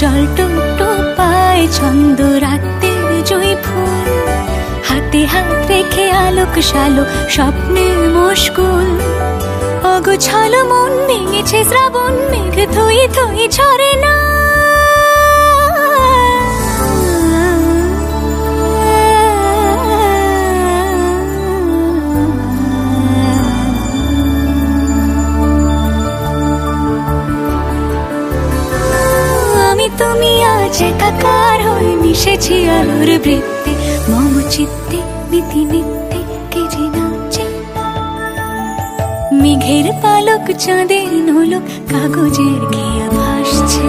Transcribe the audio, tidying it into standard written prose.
জল টুকটো পায় ছন্দ রাতের জয় ফুল, হাতে হাত রেখে আলোক শালো স্বপ্নে মশগুল। অগোছালো মন ভেঙেছে শ্রাবণ মেঘ থই থই ঝরে না। আমি তুমি আজ একাকার হয়ে মিশেছি আলোর বৃত্তে, মম চিত্তে নীতি নিত্যে কে যে নাচে। মেঘের পালক চাঁদের নোলক কাগজের খেয়া ভাসছে।